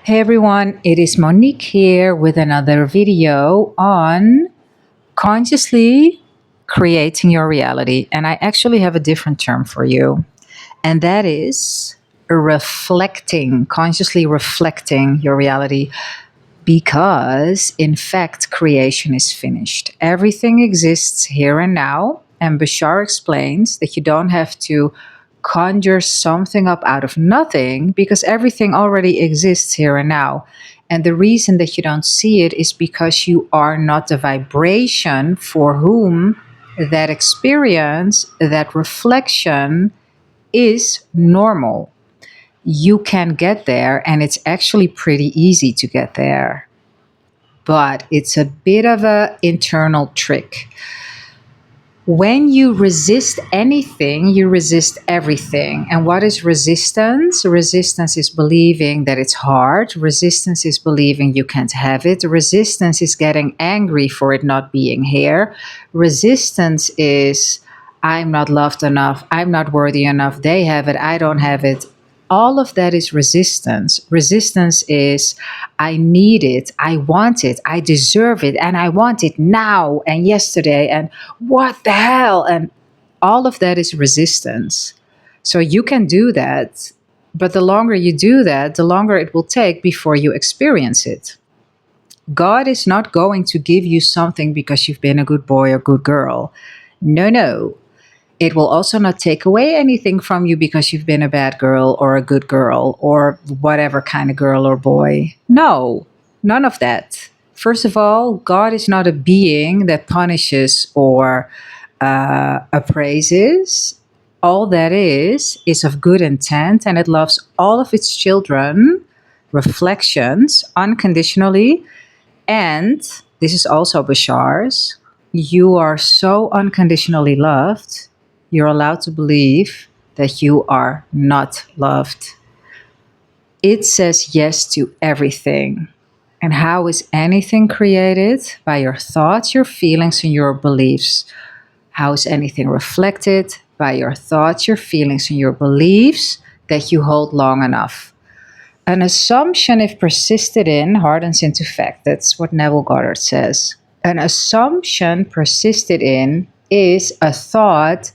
Hey everyone, it is Monique here with another video on consciously creating your reality. And I actually have a different term for you, and that is consciously reflecting your reality. Because in fact, creation is finished. Everything exists here and now. And Bashar explains that you don't have to conjure something up out of nothing because everything already exists here and now. And the reason that you don't see it is because you are not the vibration for whom that experience, that reflection is normal. You can get there, and it's actually pretty easy to get there. But it's a bit of an internal trick. When you resist anything, you resist everything. And what is resistance? Resistance is believing that it's hard. Resistance is believing you can't have it. Resistance is getting angry for it not being here. Resistance is, I'm not loved enough. I'm not worthy enough. They have it. I don't have it. All of that is resistance. Resistance is, I need it, I want it, I deserve it, and I want it now and yesterday, and what the hell? And all of that is resistance. So you can do that, but the longer you do that, the longer it will take before you experience it. God is not going to give you something because you've been a good boy or good girl. No, no. It will also not take away anything from you because you've been a bad girl or a good girl or whatever kind of girl or boy. No, none of that. First of all, God is not a being that punishes or appraises. All that is of good intent, and it loves all of its children, reflections, unconditionally. And this is also Bashar's. You are so unconditionally loved, you're allowed to believe that you are not loved. It says yes to everything. And how is anything created? By your thoughts, your feelings, and your beliefs. How is anything reflected? By your thoughts, your feelings, and your beliefs that you hold long enough. An assumption, if persisted in, hardens into fact. That's what Neville Goddard says. An assumption persisted in is a thought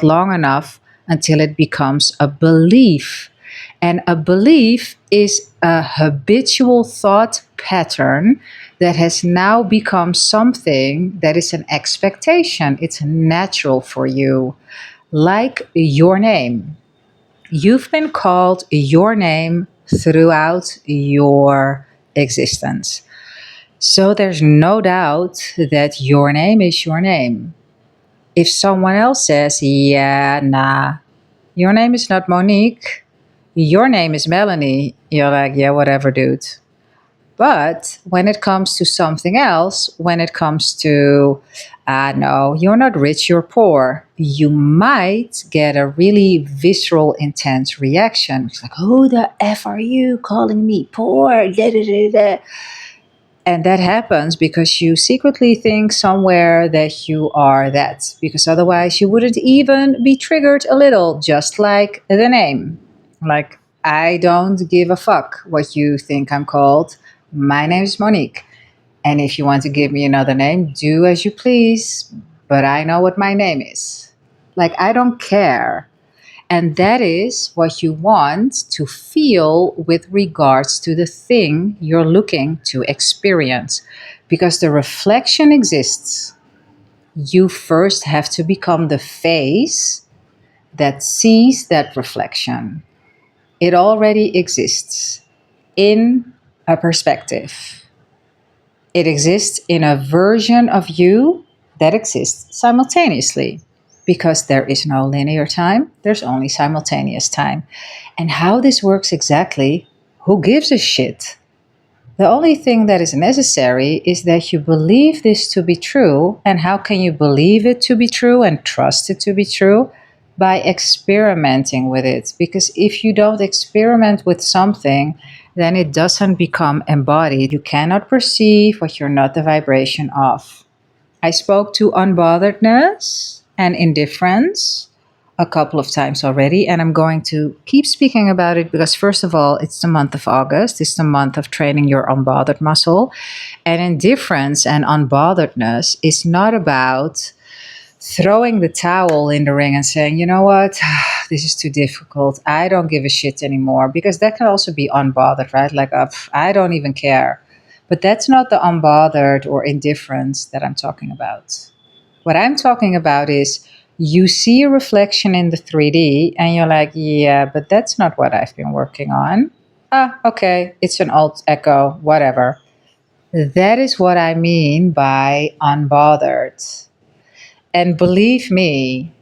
long enough until it becomes a belief. And a belief is a habitual thought pattern that has now become something that is an expectation. It's natural for you. Like your name. You've been called your name throughout your existence. So there's no doubt that your name is your name. If someone else says, yeah, nah, your name is not Monique, your name is Melanie, you're like, yeah, whatever, dude. But when it comes to something else, when it comes to, no, you're not rich, you're poor, you might get a really visceral, intense reaction. It's like, who the F are you calling me poor? Da, da, da, da. And that happens because you secretly think somewhere that you are that, because otherwise you wouldn't even be triggered a little, just like the name. Like, I don't give a fuck what you think I'm called. My name is Monique. And if you want to give me another name, do as you please. But I know what my name is. Like, I don't care. And that is what you want to feel with regards to the thing you're looking to experience. Because the reflection exists. You first have to become the face that sees that reflection. It already exists in a perspective. It exists in a version of you that exists simultaneously. Because there is no linear time, there's only simultaneous time. And how this works exactly, who gives a shit? The only thing that is necessary is that you believe this to be true. And how can you believe it to be true and trust it to be true? By experimenting with it. Because if you don't experiment with something, then it doesn't become embodied. You cannot perceive what you're not the vibration of. I spoke to unbotheredness and indifference a couple of times already, and I'm going to keep speaking about it because, first of all, it's the month of August. It's the month of training your unbothered muscle. And indifference and unbotheredness is not about throwing the towel in the ring and saying, you know what, this is too difficult. I don't give a shit anymore. Because that can also be unbothered, right? Like, I don't even care. But that's not the unbothered or indifference that I'm talking about. What I'm talking about is you see a reflection in the 3D and you're like, yeah, but that's not what I've been working on. Ah, okay, it's an alt echo, whatever. That is what I mean by unbothered. And believe me,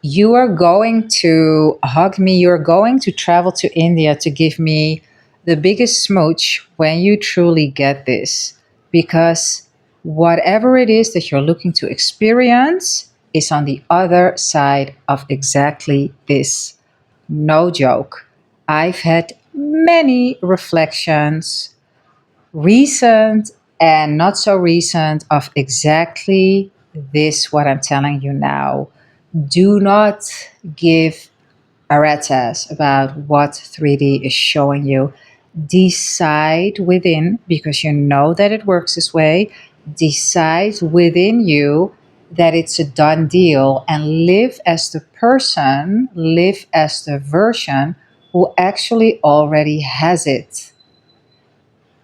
you are going to hug me, you're going to travel to India to give me the biggest smooch when you truly get this. Because whatever it is that you're looking to experience is on the other side of exactly this. No joke. I've had many reflections, recent and not so recent, of exactly this, what I'm telling you now. Do not give a rat's ass about what 3D is showing you. Decide within, because you know that it works this way, decide within you that it's a done deal and live as the person, live as the version who actually already has it.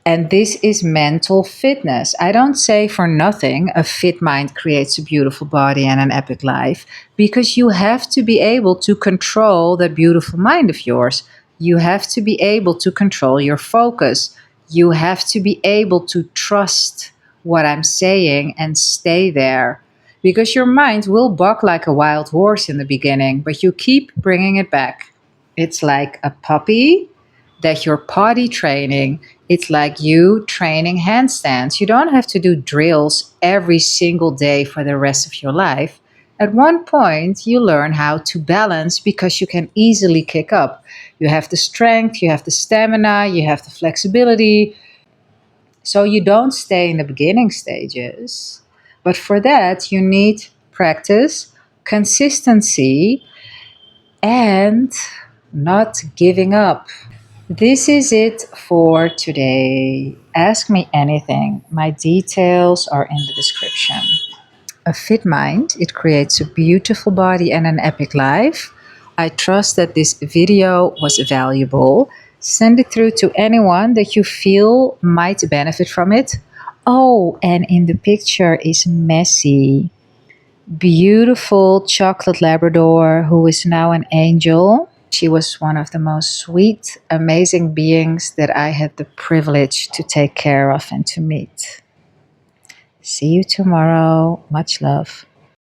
And this is mental fitness. I don't say for nothing a fit mind creates a beautiful body and an epic life, because you have to be able to control that beautiful mind of yours. You have to be able to control your focus. You have to be able to trust what I'm saying and stay there. Because your mind will buck like a wild horse in the beginning, but you keep bringing it back. It's like a puppy that you're potty training. It's like you training handstands. You don't have to do drills every single day for the rest of your life. At one point, you learn how to balance because you can easily kick up. You have the strength, you have the stamina, you have the flexibility. So you don't stay in the beginning stages. But for that, you need practice, consistency, and not giving up. This is it for today. Ask me anything. My details are in the description. A fit mind, it creates a beautiful body and an epic life. I trust that this video was valuable. Send it through to anyone that you feel might benefit from it. Oh, and in the picture is Messi, beautiful chocolate Labrador who is now an angel. She was one of the most sweet, amazing beings that I had the privilege to take care of and to meet. See you tomorrow. Much love.